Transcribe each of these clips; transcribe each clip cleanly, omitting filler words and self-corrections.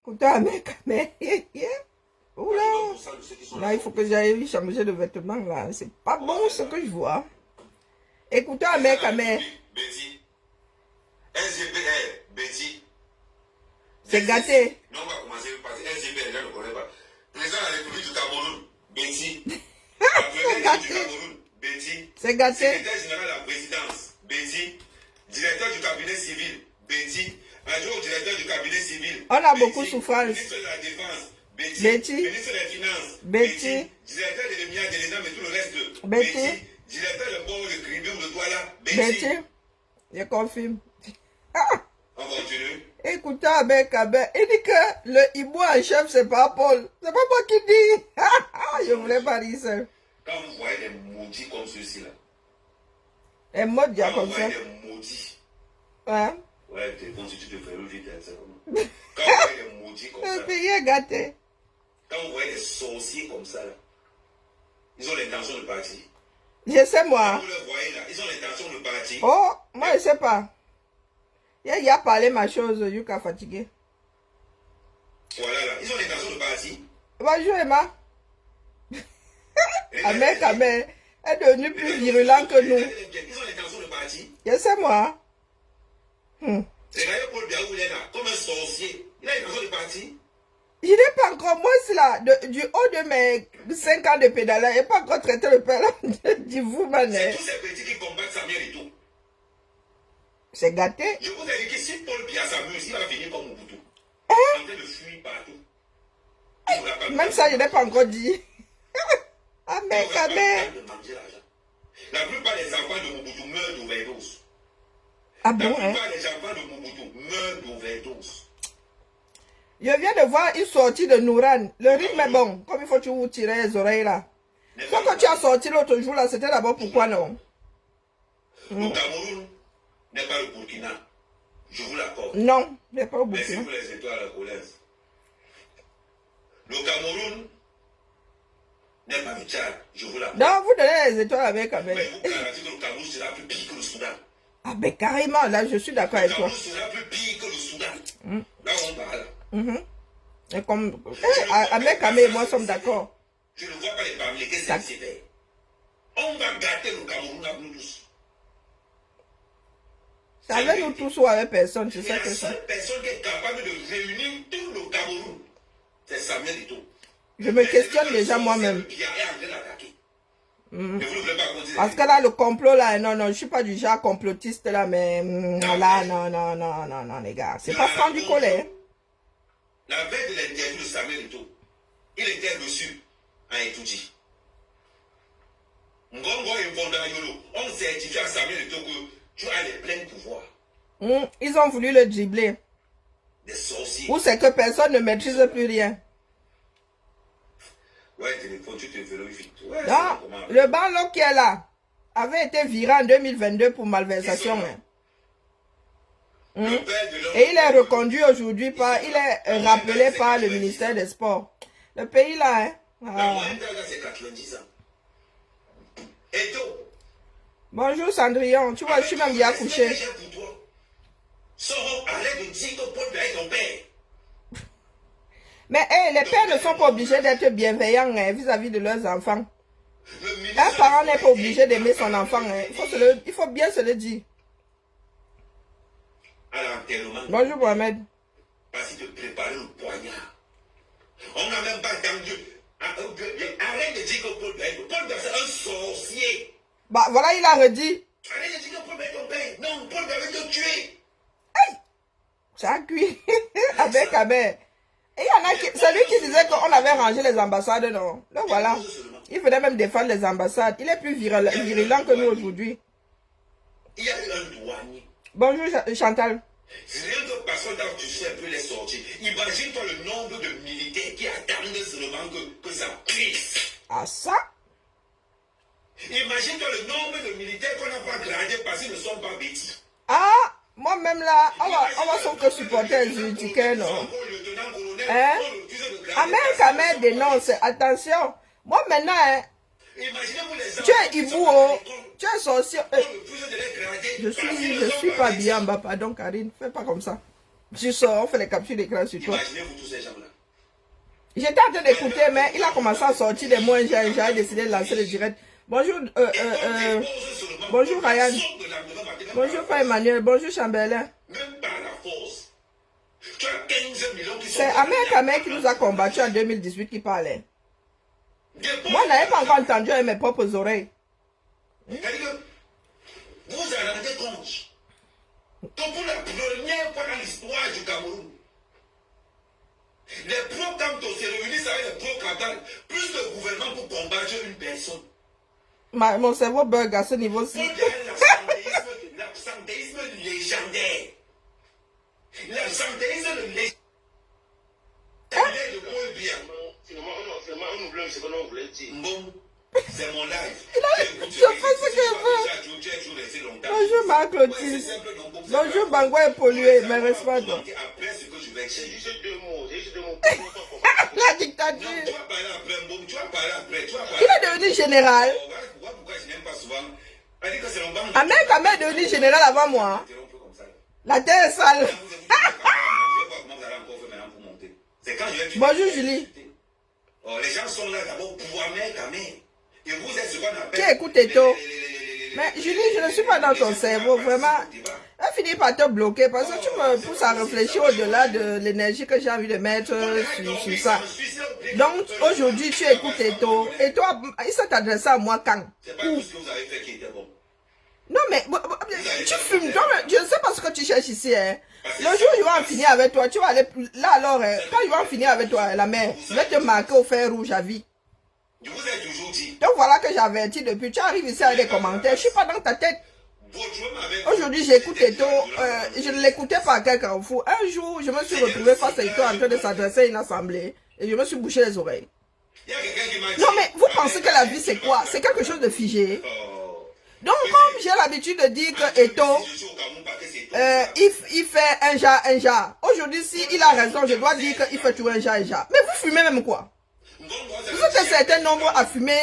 Écoute, mais, oula, là, il faut que j'aille changer de vêtements, là. C'est pas bon ce que je vois. Écoute, mec, Betty. SGPR, Betty. c'est gâté. Non, on va commencer par SGPR, les gens ne connaissent pas. Président de la République du Cameroun, Betty. C'est gâté. Du Cameroun, Betty. C'est gâté. Secrétaire général de la présidence, Betty. Directeur du cabinet civil, Betty. Adjoint au directeur du cabinet civil. On a beaucoup de souffrance. Ministre de la Défense, Betty. Betty. Ministre des Finances, Betty. Directeur de l'EMIA, de l'ENAM et tout le reste, Betty. Directeur de bord de Cribum de Douala, Betty. Je confirme. On continue. Écoutez, avec, il dit que le hibou en chef, c'est pas Paul. C'est pas moi qui dis. Je voulais pas dire ça. Quand vous voyez des maudits comme ceux-ci là. Et moi, dis Quand comme vous ça. voyez des maudits. Hein? Ouais, t'es constitué de faire vite, c'est comment. Quand vous voyez des maudits comme ça. Le pays est gâté. Quand vous voyez des sorciers comme ça là. Ils ont l'intention de partir. Je sais, moi. Quand vous les voyez là, ils ont l'intention de partir. Oh, moi, je sais pas. Il a parlé ma chose, Yuka fatigué. Voilà là, ils ont l'intention de partir. Bonjour, Emma. Ahmed est devenu plus virulent que nous. Ils ont l'intention de partir. Je sais, moi. Regardez Paul Biaou, il est là, comme un sorcier. Il a l'intention de partir. Je n'ai pas encore, moi, c'est là, du haut de mes 5 ans de pédalage, je n'ai pas encore traité le père du vous, man. C'est tous ces petits qui combattent Samuel et tout. C'est gâté. Je vous ai dit que si Paul Biya s'amuse, il va finir comme Mobutu. En train de fuir partout. Même ça, je n'ai pas encore dit. Ah, mais quand même. La plupart des enfants de Mobutu meurent d'overdose. Ah bon, La hein? plupart des enfants de Mobutu meurent d'overdose. Je viens de voir une sortie de Nouran. Le rythme est bon. Comme il faut que tu vous tirer les oreilles là. Quand tu as sorti l'autre jour là, c'était d'abord pourquoi non? Le Cameroun n'est pas le Burkina. Je vous l'accorde. Non, il n'est pas au Merci Burkina. pour les étoiles à la colère. Le Cameroun n'est pas le Tchad. Je vous l'accorde. Non, vous donnez les étoiles avec. Mais vous garantis que le Cameroun sera plus pire que le Soudan. Ah ben carrément, là je suis d'accord Le avec toi. Cameroun sera plus pire que le Soudan. Là où on parle. Et comme avec Kamé et moi sommes d'accord. Je ne vois pas les parmi lesquels c'est sévère. On va gâter le Cameroun avec nous tous. C'est avec nous tous ou avec personne, c'est ça La que ça. seule personne qui est capable de réunir tout le Cameroun, c'est Samuel Eto'o. Je me questionne déjà moi-même. Qui est en train d'attaquer. Mais vous ne voulez pas qu'on dise. Parce que là, le complot là, non, non, je suis pas du genre complotiste là, mais là, non, les gars. C'est pas franc du collet. La veille de l'interview de Samuel Eto'o, il était reçu à Etoudi. Ngongo et Mponda Yolo ont certifié à Samuel Eto'o que tu as les pleins pouvoirs. Ils ont voulu le dribbler. Des sorciers. Ou c'est que personne ne maîtrise plus rien. Ouais, téléphone, tu te vérifies. Ouais, Non, le ballon qui est là avait été viré en 2022 pour malversation. Le père de l'homme. Et il est reconduit aujourd'hui par, il est rappelé par le ministère des Sports. Le pays là, hein. La moyenne d'âge là, c'est 90 ans. Eto'o. Bonjour Cendrillon, tu vois, je suis même bien couché. Sors, arrête de dire que Paul Biya est ton père. Mais les pères ne sont pas obligés d'être bienveillants vis-à-vis de leurs enfants. Un parent n'est pas obligé d'aimer son enfant. Il faut bien se le dire. À l'enterrement. Bonjour Mohamed. Parce qu'il te préparait le poignard. On n'a même pas entendu. Arrête de dire que Paul Biya c'est un sorcier. Bah voilà, il a redit. Arrête de dire que Paul Biya est ton père. Non, Paul Biya va te tuer. Ça a cuit. Avec Abel. Et il y en a qui. C'est lui qui disait qu'on avait rangé les ambassades, non? Donc voilà. Il venait même défendre les ambassades. Il est plus virulent que nous aujourd'hui. Il y a eu un douanier. Bonjour Chantal. Rien que parce que tu sais un peu les sorties. Imagine-toi le nombre de militaires qui attendent seulement que ça pisse. Ah ça? Imagine-toi le nombre de militaires qu'on n'a pas gradés parce qu'ils ne sont pas bêtis. Ah, moi-même là, on va sauf que supporter du ticket, non? Hein? Ahmed dénonce, attention. Moi maintenant, hein, tu es hibou, tu es sorcier. Je suis pas bien en bas, pardon Karine, fais pas comme ça. Tu sors, on fait les captures d'écran sur toi. Imaginez-vous tous ces gens-là. J'étais en train d'écouter, mais il a commencé à sortir des mots. J'ai décidé de lancer le direct. Bonjour, bonjour Ryan. Bonjour Frère Emmanuel. Bonjour Chamberlain. Même par la force. Tu as 15 millions qui sont... C'est Ahmed Kamer qui nous a combattu en 2018 qui parlait. Moi, je n'avais pas encore entendu avec mes propres oreilles. C'est-à-dire que vous en rendez compte que pour la première fois dans l'histoire du Cameroun, les pro-Camtos se réunissent avec les pro-Qatar, plus de gouvernement pour combattre une personne. Mon cerveau bug à ce niveau-ci. L'absentéisme légendaire. L'absentéisme légendaire. De Paul Biya. On oublie ce que l'on voulait dire. Bon, c'est mon live. Je fais ce que je veux. Bonjour Marc-Clotilde. Bonjour Bangwa est pollué, mais respect. Après ce que je vais dire, j'ai juste deux mots. La dictature. Tu vas parler après, tu vas parler après. Il est devenu général. Pourquoi je n'aime pas souvent? Elle dit que c'est mon banc. Ahmed Kamer est devenu général avant moi. La terre est sale. Bonjour Julie. Les gens sont là d'abord pour Ahmed Kamer. Et vous êtes ce qu'on appelle... Qui écoute Eto? Mais Julie, je ne suis pas dans ton cerveau, vraiment. Elle finit par te bloquer parce que tu me pousses à réfléchir au-delà de l'énergie que j'ai envie de mettre sur ça. Donc, aujourd'hui, tu écoutes Eto. Et toi, il s'est adressé à moi quand? C'est pas tout ce que vous avez fait qui était bon. Non, mais tu fumes. Donc, je ne sais pas ce que tu cherches ici. Hein. Le jour où il va en finir avec toi, tu vas aller... Là, alors, quand il va en finir avec toi, la mère, je vais te marquer au fer rouge à vie. Je vous ai toujours dit. Donc, voilà que j'avertis depuis. Tu arrives ici avec des commentaires. Je ne suis pas dans ta tête. Aujourd'hui, j'écoute Eto. Je ne l'écoutais pas à quel carrefour. Un jour, je me suis retrouvé face à Eto en train de s'adresser à une assemblée. Et je me suis bouché les oreilles. Non, mais vous pensez que la vie, c'est quoi? C'est quelque chose de figé. Donc, comme j'ai l'habitude de dire que Eto, il fait un jar. Aujourd'hui, s'il a raison, je dois dire qu'il fait tout un jar. Mais vous fumez même quoi? Vous êtes un certain nombre à fumer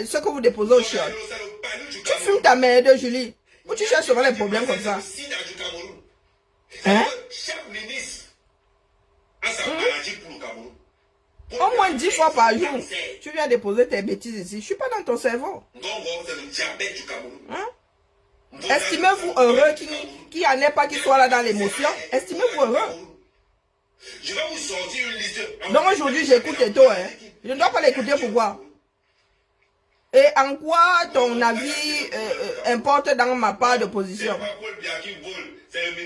ce que vous déposez au chiottes. Tu fumes ta merde, Julie. Ou tu cherches souvent les problèmes comme ça. Hein? Chaque ministre a sa maladie pour le Cameroun. Au moins 10 fois par jour, tu viens déposer tes bêtises ici. Je ne suis pas dans ton cerveau. C'est le diabète du Cameroun. Hein? Estimez-vous heureux qu'il n'y en ait pas qui soit là dans l'émotion? Estimez-vous heureux? Je vais vous sortir une liste. Donc aujourd'hui, j'écoute Eto. Hein. Je ne dois pas l'écouter, pourquoi? Et en quoi ton avis importe dans ma part de position?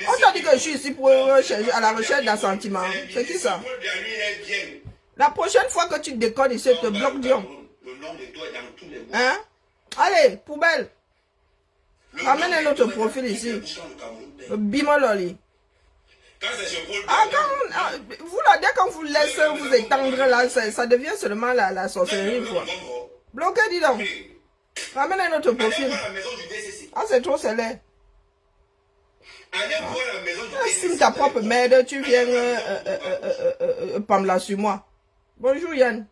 On t'a dit que je suis ici pour chercher à la recherche d'un sentiment. C'est qui ça? La prochaine fois que tu déconnes ici, je te bloque Dion. Hein? Allez, poubelle. Ramène un autre profil ici. Bimololi. Ah, vous là, dès qu'on vous laisse vous étendre là, ça devient seulement la sorcellerie une fois. Bloqué, dis donc. Ramène un autre profil. Ah, c'est trop scellé. Assume ta propre merde, tu viens Pamela sur moi. Bonjour Yann.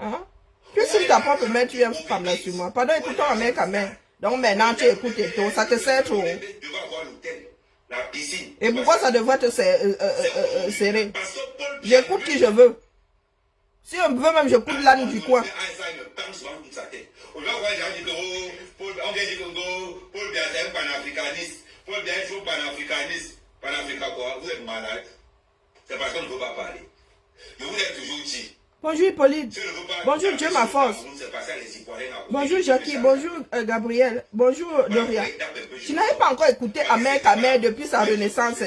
Hein? Tu assumes ta propre merde, tu viens Pamela sur moi. Pardon, écoutons Ahmed Kamer. Donc maintenant tu écoutes et tout, ça te sert trop. Et pourquoi ça devrait te serrer? J'écoute qui je veux. Si on veut même, j'écoute l'âne du coin. On vient dire que Paul Biya est un panafricaniste. Paul Biya est un panafricaniste. Panafrica quoi? Vous êtes malade. C'est parce qu'on ne veut pas parler. Je vous ai toujours dit. Bonjour Hippolyte. Bonjour Dieu ma force. Bonjour Jackie. Bonjour Gabriel. Bonjour Doria. Tu n'avais pas encore écouté Ahmed Kamer depuis sa renaissance.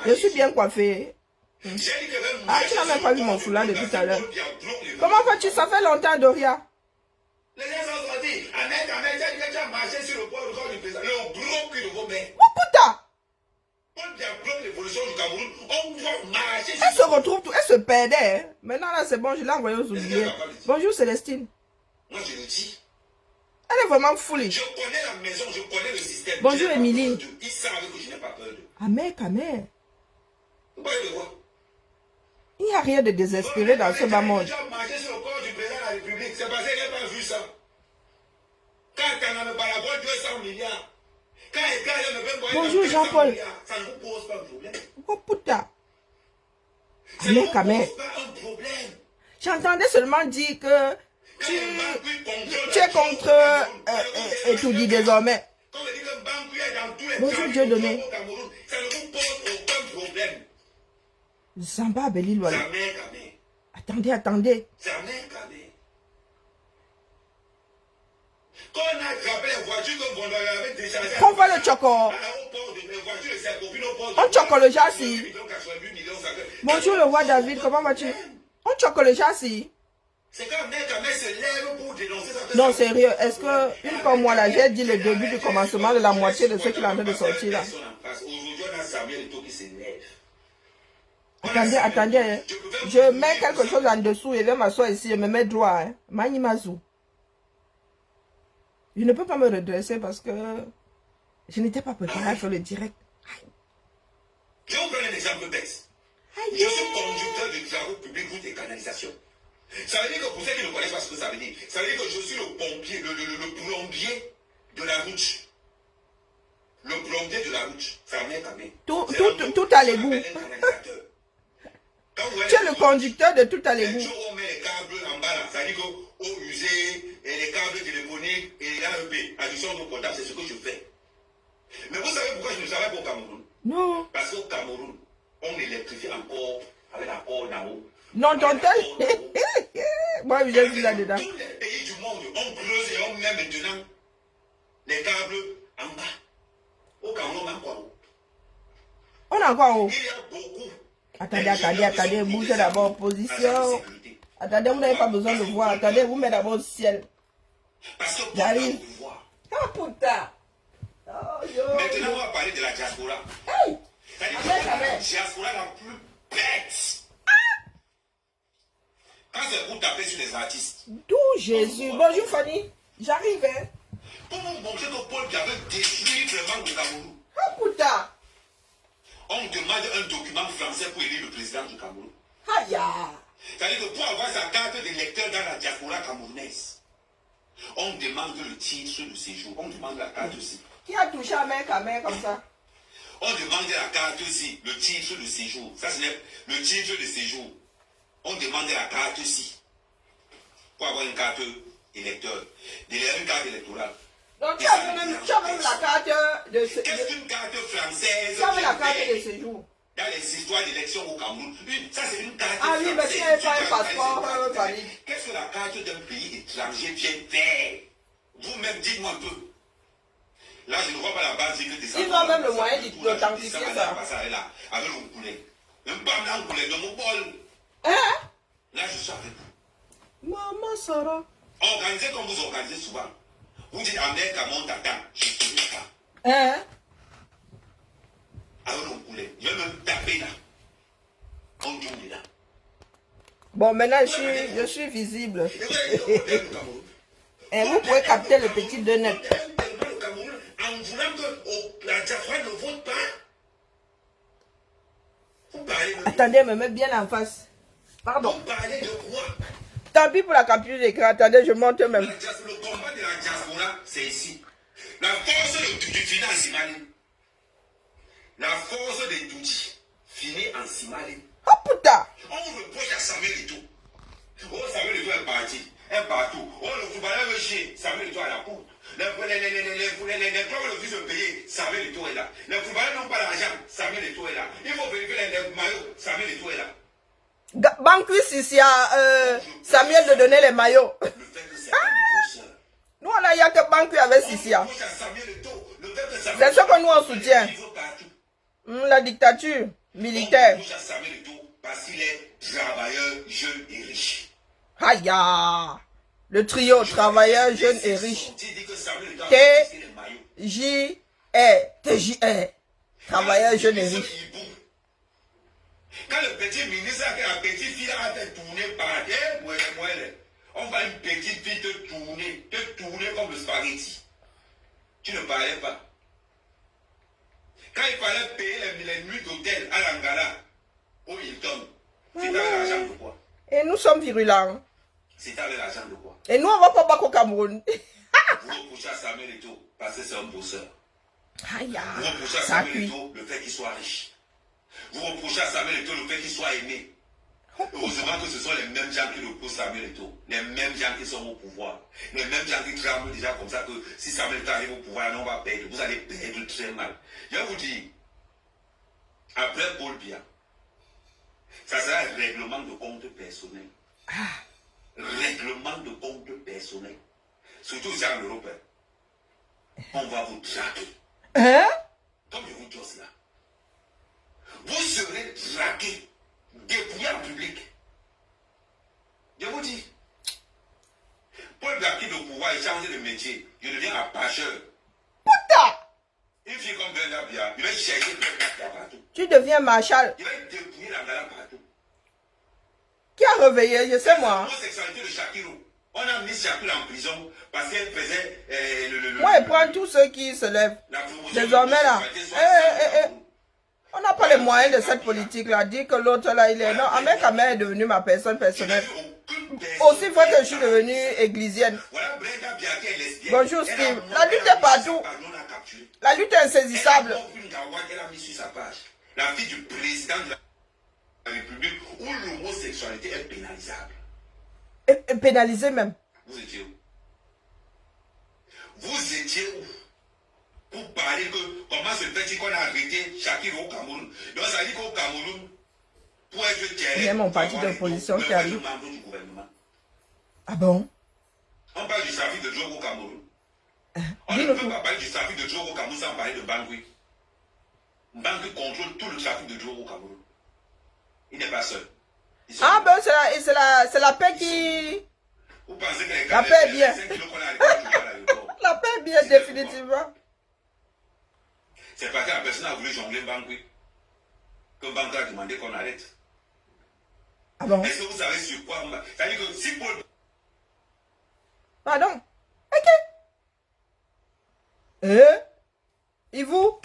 Je suis bien coiffé. Ah, tu n'as même pas vu mon foulard depuis tout à l'heure. Comment fais-tu? Ça fait longtemps, Doria. Les gens sont sortis. Ahmed Kamer, tu as marché sur le corps du président. Le gros cul de vos mains. Oh putain! Elle se retrouve, elle se perdait. Hein. Maintenant là c'est bon, je l'ai envoyé aux oubliés. Bonjour Célestine. Moi je le dis. Elle est vraiment foolish. Je connais la maison, je connais le système. Bonjour Émilie. Ils savent que je n'ai pas peur d'eux. Ahmed Kamer. Vous voyez de quoi? Il n'y a rien de désespéré dans ce bas monde. Tu as marché sur le corps du président de la République. C'est parce qu'elle n'a pas vu ça. Quand on a me parlé 200 milliards. Bonjour Jean-Paul. Ça ne vous pose pas un problème. Oh putain. Ça ne vous Amère, amère. pose pas un problème. J'entendais seulement dire que tu es contre et tout dit désormais. Quand on dit que Bangui est dans tous les Bonjour pays Dieu donné. au Cameroun, ça ne vous pose aucun problème. Zamba Belilwala. Jamais, jamais. Attendez, attendez. Jamais, jamais. Quand on a attrapé les voitures que Bondo avait déchargées, Qu'on voit le choco. à l'aéroport de les voitures de ses copines au port de On choco le châssis. 88 millions, ça fait- Bonjour le roi David, comment vas-tu? On choco le châssis. C'est quand mec se lève pour dénoncer ça. Non, sérieux, est-ce que, une comme moi là, j'ai dit le début du commencement de la moitié de ceux qui sont en train de sortir là. Aujourd'hui, on a Samuel Eto'o qui s'élève. Attendez, attendez, hein. Je mets quelque chose en dessous et je vais m'asseoir ici, je me mets droit, hein. Manimazu. Je ne peux pas me redresser parce que je n'étais pas préparé à faire le direct. Je vais vous prendre un exemple bête. Aïe. Je suis conducteur de travaux publics, routes et canalisations. Ça veut dire que pour ceux qui ne connaissent pas ce que ça veut dire que je suis le pompier, le plombier de la route. Le plombier de la route. Ça vient quand même. Tout à l'égout. Tu es le conducteur de tout à Les l'égout. jours où on met les câbles en bas là, ça veut dire qu'eau usée et les câbles téléphoniques et les AEP, addition d'eau potable, c'est ce que je fais. Mais vous savez pourquoi je ne travaille pas au Cameroun? Non. Parce qu'au Cameroun, on électrifie encore avec la corde en haut. Non, ton tel. Moi, je suis là-dedans. Tous les pays du monde, on creuse et on met maintenant les câbles en bas. Au Cameroun, on a quoi? On a encore en haut. Il y a beaucoup. Attendez, bougez d'abord position. Attendez, vous n'avez pas besoin de voir. Attendez, vous mettez d'abord le ciel. Parce que pour J'arrive. le pouvoir. Ah putain. Oh, yo. Maintenant, on va parler de la diaspora. Hey. C'est-à-dire Amen, que amen. la diaspora la plus bête. Quand c'est pour taper sur les artistes, D'où Jésus. Bonjour Fanny. J'arrive, hein. pour vous montrer que Paul Biya veut détruire vraiment le Cameroun, Ah putain. on demande un document français pour élire le président du Cameroun. Aïe. C'est-à-dire que pour avoir sa carte d'électeur dans la diaspora camerounaise, on demande le titre de séjour, on demande la carte aussi. Qui a touché à main comme ça? On demande la carte aussi, le titre de séjour. Ça, c'est le titre de séjour. On demande la carte aussi. Pour avoir une carte électeur. Derrière une carte électorale. Donc tu as même la carte de Qu'est-ce séjour. qu'une carte française? Tu as même la carte fait de séjour. dans les histoires d'élection au Cameroun? Ça, c'est une carte Ah oui, mais française. tu n'avais pas un Une passeport carte valide. Qu'est-ce que la carte d'un pays étranger vient faire? Vous-même, dites-moi un peu. Là, je ne vois pas la base dire que des Ils ont même le moyen d'authentifier ça. Là, avec le poulet. Même pas dans le poulet, dans mon bol. Hein? Là, je suis avec vous. Maman Sarah. Organisez comme vous organisez souvent. Vous dites Amérique à mon tata, je ne sais pas. Hein? Avec le poulet. Je vais même taper là. On joue là. Bon, maintenant je suis visible. Et vous avez dit que le Cameroun. Et vous pouvez capter le petit de net. Le Cameroun, en voulant que la diaspora ne vote pas. Vous parlez de Attendez, me mets bien en face. Pardon. Vous parlez de quoi? Tant pis pour la capture d'écran. Attendez, je monte même. Le combat de la diaspora, c'est ici. La force de Tuti finit en Simali. La force de Tuti finit en Simali. Oh putain. On reproche à Samuel Eto'o. Oh, Samuel Eto'o est parti. Est partout. Oh, le footballeur veut chier. Samuel Eto'o à la cour. Les clubs refusent de payer. Samuel Eto'o est là. Les footballeurs n'ont pas d'argent. Samuel Eto'o est là. Il faut vérifier les maillots. Samuel Eto'o est là. Banquis ici à Samuel de donner les maillots. Le fait que c'est un bosseur. Nous, on a il y a que Banquis avec Sissia. On reproche à Samuel Eto'o. Le fait que Samuel C'est ce que nous on soutient. il veut partout. La dictature militaire. On reproche à Samuel Eto'o parce qu'il est travailleur, jeune et riche. Aïe. Le trio travailleur, jeune et riche. TJR. Travailleur, jeune et riche. Quand le petit ministre a la petite fille a fait tourner par terre, on va une petite fille te tourner comme le spaghetti. Tu ne parlais pas. Quand il fallait payer les nuits d'hôtel à l'Angala, au Hilton, c'était avec l'argent de quoi? Et nous sommes virulents. C'était avec l'argent de quoi? Et nous, on va pas battre au Cameroun. Vous reprochez à Samuel Eto'o parce que c'est un bosseur. Aïe, Vous reprochez à ça Samuel cuit. Eto'o le fait qu'il soit riche. Vous reprochez à Samuel Eto'o le fait qu'il soit aimé. Heureusement que ce sont les mêmes gens qui reposent Samuel Eto'o. Les mêmes gens qui sont au pouvoir. Les mêmes gens qui tremblent déjà comme ça que si Samuel Eto'o arrive au pouvoir, on va perdre. Vous allez perdre très mal. Je vais vous dire, après Paul Biya, ça sera un règlement de compte personnel. Règlement de compte personnel. Surtout ici en Europe. On va vous traquer. Hein? Comme je vous dis cela. Vous serez traqués, dépouillés en public. Je vous dis. Paul Biya quitte le pouvoir et change de métier. Je deviens apacheur. Putain! Une fille comme Brenda Biya, il va chercher Brenda partout. Tu deviens marshal. Il va dépouiller la gala partout. Qui a réveillé? Je sais moi. L'homosexualité de Shakiro. On a mis Shakiro en prison parce qu'elle faisait Moi, je prends tous ceux qui se lèvent. la promotion Désormais, là. de l'homosexualité. On n'a pas les moyens de cette politique-là. Dire que l'autre, là, il est... Non, Ahmed Kamel est devenu ma personne personnelle. Aussi fois que je suis devenue églisienne. Voilà Brenda Biya qui est lesbienne. Bonjour, Steve. La lutte est partout. La lutte est insaisissable. Elle a mis sur sa page. La fille du président de la République où l'homosexualité est pénalisable. Et pénalisé même. Vous étiez où? Vous étiez où? Pour parler que comment se fait-il qu'on a arrêté Shakiro au Cameroun? Donc ça dit qu'au Cameroun, pour être Il y a tiers, mon parti d'opposition qui arrive. membre du gouvernement. Ah bon? On parle du trafic de drogue au Cameroun. On ne Dis-le peut tout. pas parler du trafic de drogue au Cameroun sans parler de Bangui. Bangui contrôle tout le trafic de drogue au Cameroun. Il n'est pas seul. Ils sont- Ah ben, c'est la paix qui... Vous pensez que les La gars, paix est les bien. 5 kilos qu'on a arrêtés à l'aéroport, La paix est bien, définitivement. c'est parce que la personne a voulu jongler Bangui. Que Bangui a demandé qu'on arrête. Ah bon? Est-ce que vous savez sur quoi on va... C'est-à-dire que si Paul Pardon? Ok. Ibu?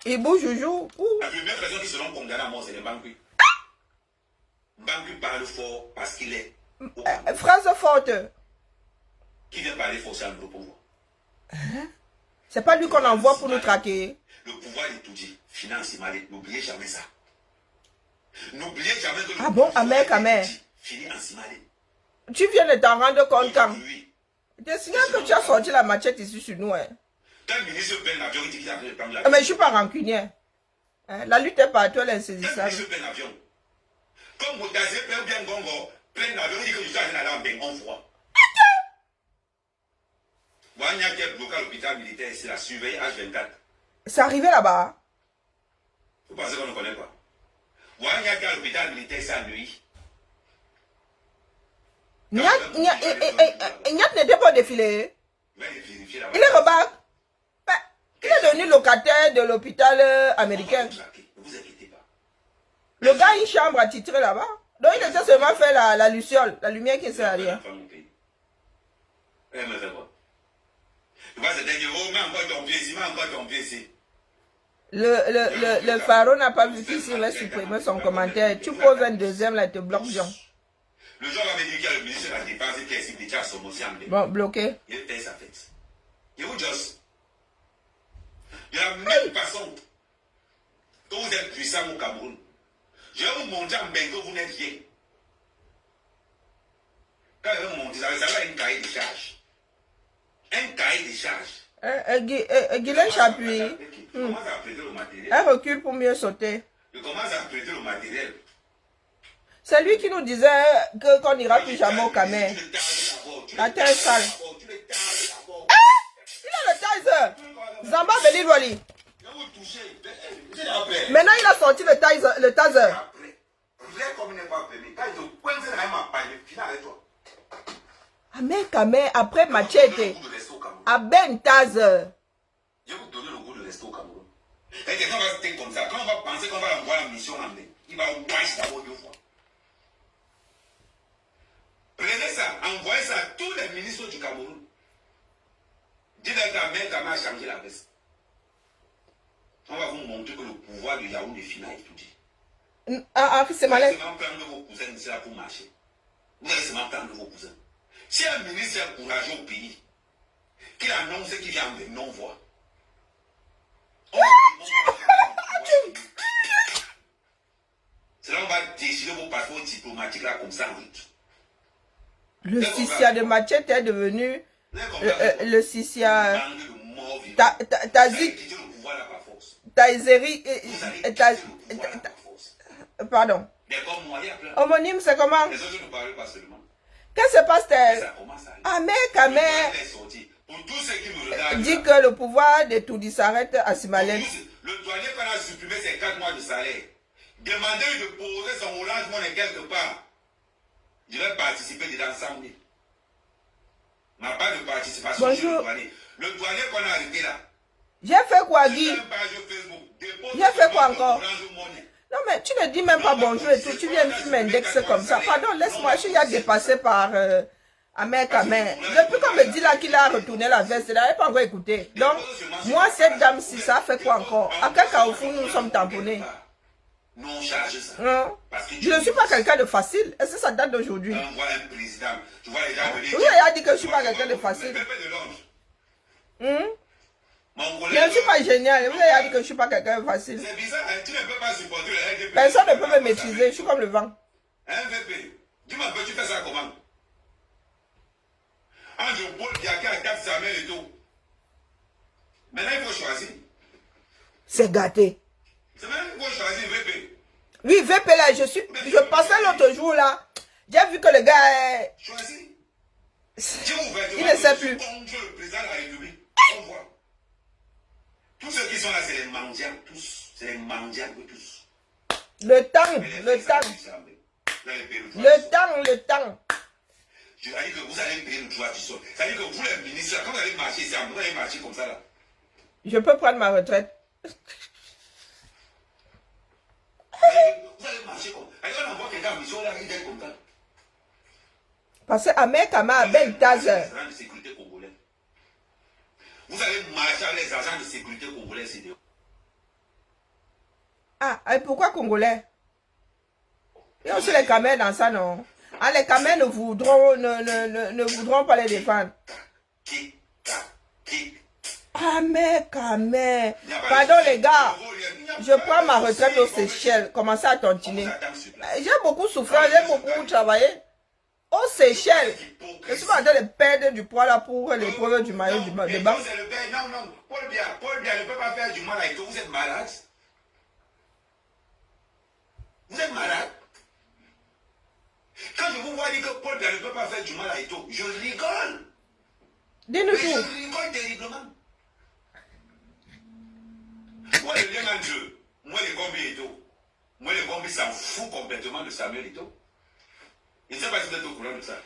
Ibu, Joujou? Ouh. la première personne qui seront condamnés à mort, c'est les Bangui. Bangui parle fort parce qu'il est au Cameroun. Phrase forte. Qui vient parler fort, c'est un gros pouvoir. C'est pas lui qu'on envoie pour nous traquer. Le pouvoir est tout dit. Finance Mali. N'oubliez jamais ça. N'oubliez jamais que le Ah bon, pouvoir Ahmed est Kamel. tout dit. Fini en Simali. Tu viens de t'en rendre compte quand? Oui. Je signale que tu as sorti la machette ici sur nous. Hein. Quand le ministre prend l'avion, il dit qu'il a pris le prendre Mais l'avion. je suis pas rancunier. Hein, la lutte est partout, elle est Quand le insaisissable. ministre prend l'avion, comme Moutazé prend bien Gongo, prend l'avion, il dit que je suis allé à la on voit. Wanya qui est bloqué à l'hôpital militaire, c'est la surveille H24. C'est arrivé là-bas. Vous pensez qu'on ne connaît pas? Wanya qui est à l'hôpital militaire, c'est à Neuilly. Ignat n'était pas défilé. Je vais les vérifier là-bas. Il est rebac. Il est devenu locataire de l'hôpital américain. Ne vous inquiétez pas. Le gars a une chambre attitrée là-bas. Donc il était seulement fait la luciole, la lumière qui ne sert à rien. Elle me fait quoi? Tu vois, c'est dernier mot, mais encore ton pied ici, mais encore ton pied ici. Le pharaon n'a pas vu qu'il va supprimer son commentaire. Tu poses un deuxième là, il te bloque Jean. Le jour où on m'a dit qu'il y a le ministre de la Défense qui est ici, il a son aussi anglais. Bon, bloqué. Il fait sa fête. Et vous, juste. De la même façon que vous êtes puissant au Cameroun, je vais vous montrer en Bengo, vous n'êtes rien. Quand je vais vous montrer, ça va être un cahier de charge. Un cahier de charge. Guylaine Chapuis, Je commence à prêter le matériel. elle recule pour mieux sauter. Je commence à prêter le matériel. C'est lui qui nous disait qu'on n'ira plus jamais au Camer. La terre est sale. Il a le taser. Zamba Beli Wali. Maintenant, il a sorti le taser. Ahmed Kamel, après Machete, a ben taser. Je vais vous donner le goût de rester au Cameroun. Et quelqu'un va se tenir comme ça. Quand on va penser qu'on va l'envoyer en mission en mai, il va envoyer d'abord 2 fois. Prenez ça, envoyez ça à tous les ministres du Cameroun. Dites-leur qu'Ahmed Kamel a changé la veste. On va vous montrer que le pouvoir de Yaoundé Fina est tout dit. C'est malin. Vous allez seulement prendre vos cousins ici là pour marcher. Vous allez seulement prendre vos cousins. Si un ministre est courageux au pays, qu'il annonce qu'il vient avec non-voix, C'est là on va déchirer vos passeports diplomatiques là comme ça en route. Le Sissia de Machete est devenu le Sissia. Taizeri. Pardon. Homonyme, c'est comment? Qu'est-ce qui se passe-t-elle? Ahmed dit que le pouvoir de Toudi s'arrête à Simalène. Le douanier qu'on a supprimé ses 4 mois de salaire. Demandez-lui de poser son Orange Money quelque part. Je vais participer dedans 100 000. Ma part de participation. Bonjour. Le douanier qu'on a arrêté là. J'ai fait quoi, Guy? J'ai fait quoi encore? Non, mais tu ne dis même pas bonjour et tout. Tu viens m'indexer comme ça. Pardon, laisse-moi. Je suis déjà dépassé par Ahmed Kamer. Depuis qu'on me dit là qu'il a retourné la veste, il n'avait pas encore écouté. Donc, moi, cette dame-ci, ça fait quoi encore? À quel carrefour nous sommes tamponnés? Non, charge ça. Non. Je ne suis pas quelqu'un de facile. Est-ce que ça date d'aujourd'hui? Voilà un président. Tu vois les gens venir. Oui, il a dit que je ne suis pas quelqu'un de facile. Je ne suis pas génial. Vous avez dit que je ne suis pas quelqu'un de facile. C'est bizarre, hein? Tu ne peux pas supporter le LDP. Personne ne peut me maîtriser. Je suis comme le vent. MVP, dis-moi, tu fais ça comment? Andrew Paul qui a 4 Samuel et tout. Maintenant, il faut choisir. C'est gâté. C'est maintenant qu'il faut choisir VP. Oui, VP là, je passais l'autre jour là. J'ai vu que le gars est... Choisis. Il ne sait plus. Contre le président de la République. On voit. Tous ceux qui sont là, c'est les mendiants, tous. C'est les mendiants, tous. Le temps. Je vais dire que vous allez payer le droit du sol. Ça veut dire que vous, les ministres, quand vous allez marcher ici, vous allez marcher comme ça là. Je peux prendre ma retraite. Vous allez marcher comme ça. On envoie quelqu'un en mission là, il est comme ça. Parce que Ahmed Kamer a Ben Tazer. Vous allez marcher avec les agents de sécurité congolais, c'est de... Ah, et pourquoi congolais? Il y a aussi les Kamer dans ça, non? Ah, les Kamer ne voudront pas les défendre. Ahmed Kamer. Pardon les gars, je prends ma retraite aux Seychelles. Commencez à tontiner. J'ai beaucoup souffert, j'ai beaucoup travaillé. Aux Seychelles, je suis en train de perdre du poids là pour l'épreuve du maillot de bain. Non, Paul Biya ne peut pas faire du mal avec toi. Vous êtes malade. Vous êtes malade. Quand je vous vois dire que Paul Biya ne peut pas faire du mal avec toi, je rigole. Dis-nous tout. Je rigole terriblement. Moi, le lien en jeu, moi, les combis et tout. Moi, les combis s'en fout complètement de Samuel et tout. Je ne sais pas si vous êtes au courant de ça.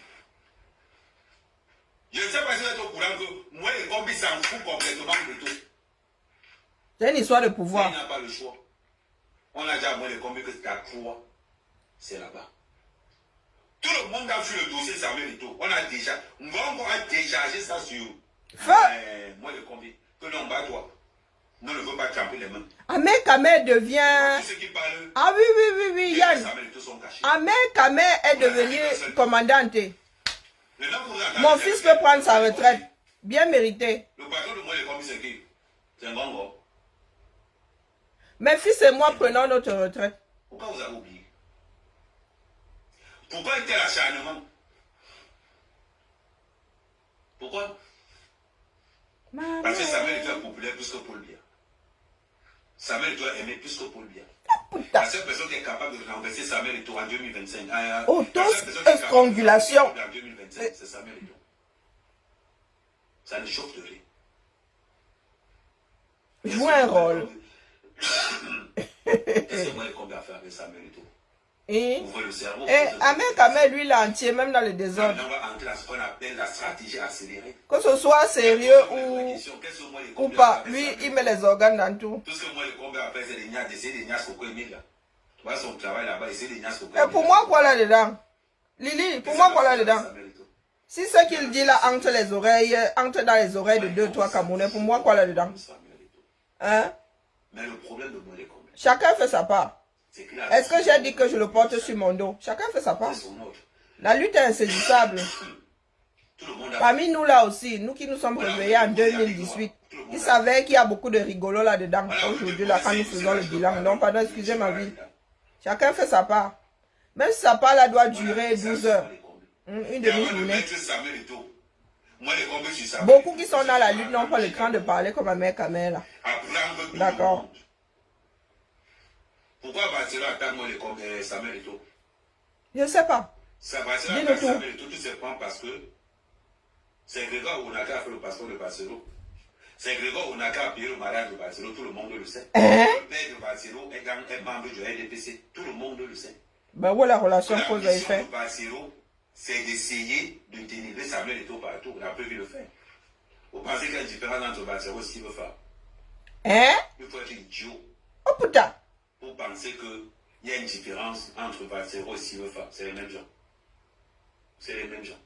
Je ne sais pas si vous êtes au courant que moi, les combis s'en fout complètement de tout. C'est une histoire de pouvoir. Il n'a pas le choix. On a déjà moi les combis que ta croix, c'est là-bas. Tout le monde a vu le dossier Samuel et tout. On a déjà, on a déchargé ça sur moi les combis. Que non, bah toi. On ne veut pas camper les mains. Ahmed Kamer devient... Ah oui, Yann. Ahmed Kamer est devenu commandante. Mon fils peut prendre sa retraite. Bien mérité. Le patron de moi, les commis, c'est qui? C'est un grand gars. Mes fils et moi prenons notre retraite. Pourquoi vous avez oublié? Pourquoi un tel acharnement? Pourquoi? Parce que Samuel était populaire plus que Paul Biya. Samuel doit aimer plus que Paul Biya. La seule personne qui est capable de renverser Samuel Eto'o en 2025. Auto-strangulation. En 2025, c'est Samuel Eto'o. Ça ne chauffe de rien. Joue un rôle. C'est moi qui ai à faire avec Samuel Eto'o. Et Ahmed Kamer, lui, il est entier, même dans le désordre. On va entrer dans ce qu'on appelle la stratégie accélérée. Que ce soit sérieux ou pas, lui, il met les organes dans tout. Tout ce que moi, le combat après, c'est des nias, d'essayer des nias Coco Emile. Tu vois son travail là-bas, essayer des nias Coco Emile. Et pour moi, quoi là-dedans? Lili, pour moi, quoi là-dedans? Si ce qu'il dit là entre les oreilles, entre dans les oreilles de 2-3 Camerounais, pour moi, quoi là-dedans? Hein? Mais le problème de moi, les combats. Chacun fait sa part. Est-ce que j'ai dit que je le porte sur mon dos? Chacun fait sa part. La lutte est insaisissable. Tout le monde a... Parmi nous là aussi, nous qui nous sommes réveillés en 2018, ils savaient qu'il y a beaucoup de rigolos là-dedans aujourd'hui, là, quand nous faisons le bilan. Donc, pardon, excusez ma vie. Chacun fait sa part. Même si sa part là doit durer 12 heures. Une demi-journée. Beaucoup qui sont dans la lutte n'ont pas le temps de parler comme ma mère Kamel. D'accord. Pourquoi Barcelone attaque moi les Samuel Eto'o? Je ne sais pas. Barcelone attaque Samuel Eto'o tout simplement parce que c'est Grégoire Onaka a fait le passeport de Barcelone. C'est Grégoire Onaka a payé le mariage de Barcelone, tout le monde le sait. Le père de Barcelone est membre du RDPC, tout le monde le sait. Ben où la relation que vous avez fait? Barcelone, c'est d'essayer de dénigrer Samuel Eto'o partout. On a prévu le faire. Vous pensez qu'il y a une différence entre Barcelone et ce qu'il veut faire? Il faut être idiot. Oh putain! Pour penser qu'il y a une différence entre Barcelone et ce qu'il veut faire. C'est les mêmes gens. C'est les mêmes gens.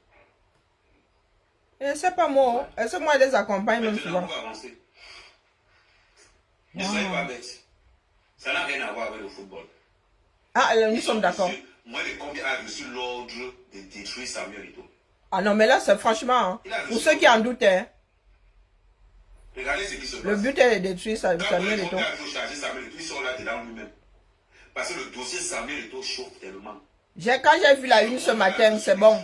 Je ne sais pas moi. Est-ce que moi je les accompagne même souvent? On va avancer. Ne soyez pas bêtes. Ça n'a rien à voir avec le football. Ah, nous sommes d'accord. Moi, le combien a reçu l'ordre de détruire Samuel Eto'o. Ah non, mais là, c'est franchement, hein, pour ceux qui en doutent, hein, regardez ce qui se passe. Le but est de détruire Samuel Eto'o. Quand il faut charger Samuel Eto'o, ils sont là dedans lui-même. Parce que le dossier Samuel Eto'o chauffe tellement. Quand j'ai vu la une ce matin, c'est bon.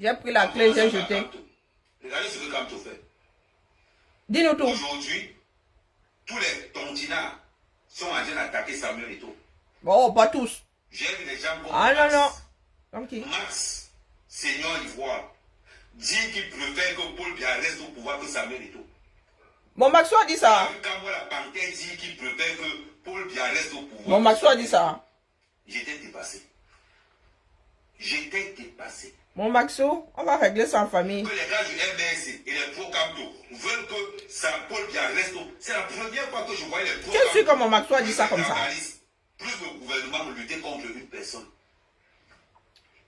J'ai pris la clé, j'ai jeté. Regardez ce que Kamto fait. Dis-nous tout. Aujourd'hui, tous les continents sont en train d'attaquer Samuel Eto'o. Bon, pas tous. J'ai vu des gens comme Max. Non. Comme qui? Max, Seigneur Ivoire, dit qu'il préfère que Paul Biya reste au pouvoir que Samuel Eto'o. Mon Maxo a dit ça. Quand moi la panthère dit qu'il préfère que Paul Biya reste au pouvoir. Mon Maxo a dit ça. J'étais dépassé. J'étais dépassé. Mon Maxo, on va régler ça en famille. Que les gars du MBS et les pro-Kamto veulent que Paul Biya reste au... C'est la première fois que je vois les pro-Kamto. Je suis comme mon Maxo a dit ça comme ça. Plus le gouvernement lutter contre une personne.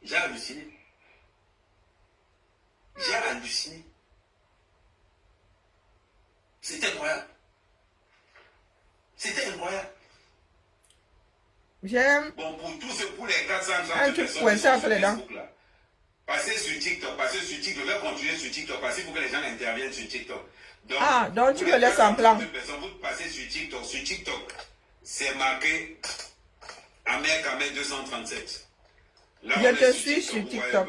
J'ai halluciné. J'ai halluciné. C'était incroyable. C'était incroyable. J'aime. Bon, pour les 400 un truc coincé entre les dents. Passez sur TikTok, je vais continuer sur TikTok, parce qu'il faut que les gens interviennent sur TikTok. Donc tu me laisses en plan. Vous passez sur TikTok, c'est marqué Amer Kamer 237. Là, je te suis sur TikTok.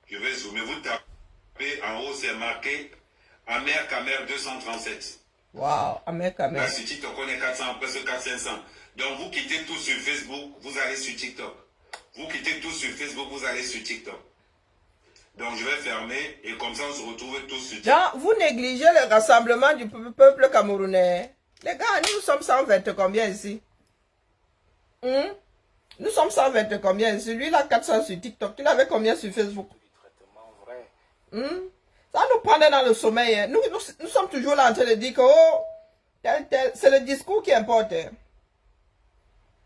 Je vais zoomer, vous tapez en haut, c'est marqué Amer Kamer 237. Waouh, Amer Kamer. Là, sur TikTok, on est 400, presque 400. Donc, vous quittez tout sur Facebook, vous allez sur TikTok. Vous quittez tout sur Facebook, vous allez sur TikTok. Donc, je vais fermer et comme ça, on se retrouve tous sur TikTok. Donc, vous négligez le rassemblement du peuple camerounais. Les gars, nous sommes 120 combien ici? Nous sommes 120 combien ici? Lui, il a 400 sur TikTok. Il avait combien sur Facebook? Ça nous prendrait dans le sommeil. Hein. Nous sommes toujours là en train de dire que oh, tel. C'est le discours qui importe. Hein.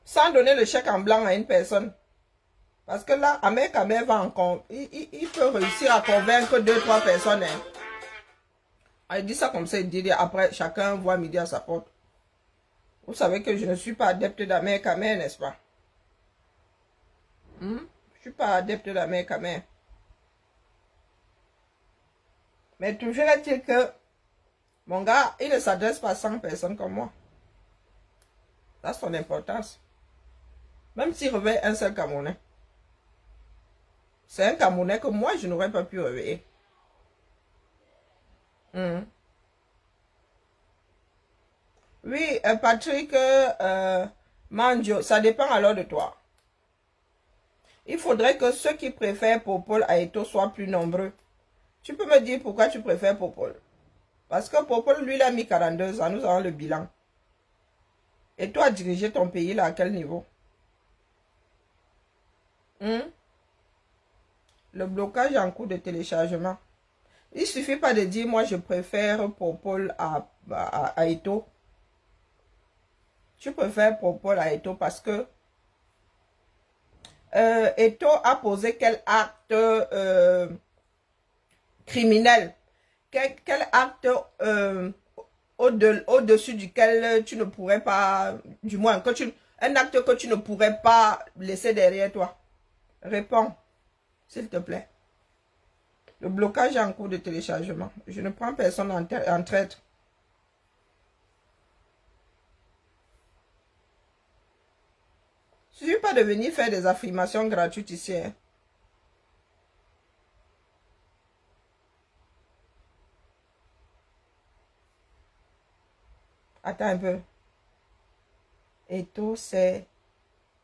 Sans donner le chèque en blanc à une personne. Parce que là, Amer Kamer va encore. Il peut réussir à convaincre 2-3 personnes. Hein. Il dit ça comme ça, il dit après, chacun voit midi à sa porte. Vous savez que je ne suis pas adepte d'Amer Kamer, n'est-ce pas? Je ne suis pas adepte d'Amer Kamer. Mais toujours est-il que mon gars, il ne s'adresse pas à 100 personnes comme moi. Ça, c'est son importance. Même s'il réveille un seul Camerounais. C'est un Camerounais que moi, je n'aurais pas pu réveiller. Oui, Patrick Mandio, ça dépend alors de toi. Il faudrait que ceux qui préfèrent Popol à Eto'o soient plus nombreux. Tu peux me dire pourquoi tu préfères Popol? Parce que Popol, lui, il a mis 42 ans. Nous avons le bilan. Et toi, diriger ton pays là, à quel niveau? Le blocage en cours de téléchargement. Il ne suffit pas de dire, moi, je préfère Popol à Eto'o. Tu préfères Popol à Eto'o parce que Eto'o a posé quel acte criminel? Quel acte au-dessus duquel tu ne pourrais pas, du moins, un acte que tu ne pourrais pas laisser derrière toi? Réponds, s'il te plaît. Le blocage est en cours de téléchargement. Je ne prends personne en traître. Il ne suffit pas de venir faire des affirmations gratuites ici. Hein. Attends un peu. Et tout, c'est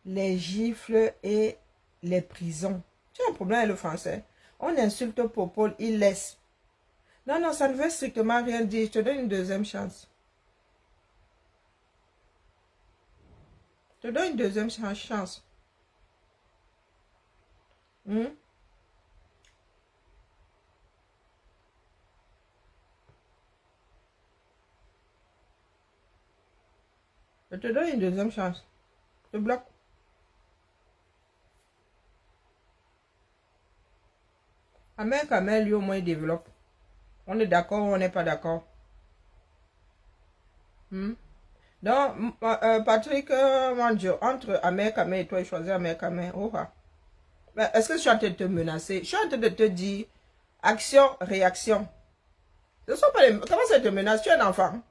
les gifles et les prisons. Tu as un problème avec le français. On insulte Popol, il laisse. Non, non, ça ne veut strictement rien dire. Je te donne une deuxième chance. Je te donne une deuxième chance. Hmm? Je te donne une deuxième chance. Je te bloque. Ahmed Kamel, lui, au moins, il développe. On est d'accord ou on n'est pas d'accord? Hmm? Donc, Patrick Manjo, entre Ahmed Kamel et toi, il choisit Ahmed Kamel. Oh, ah. Est-ce que je suis en train de te menacer? Je suis en train de te dire action, réaction. Ce sont pas les... Comment ça te menace? Tu es un enfant.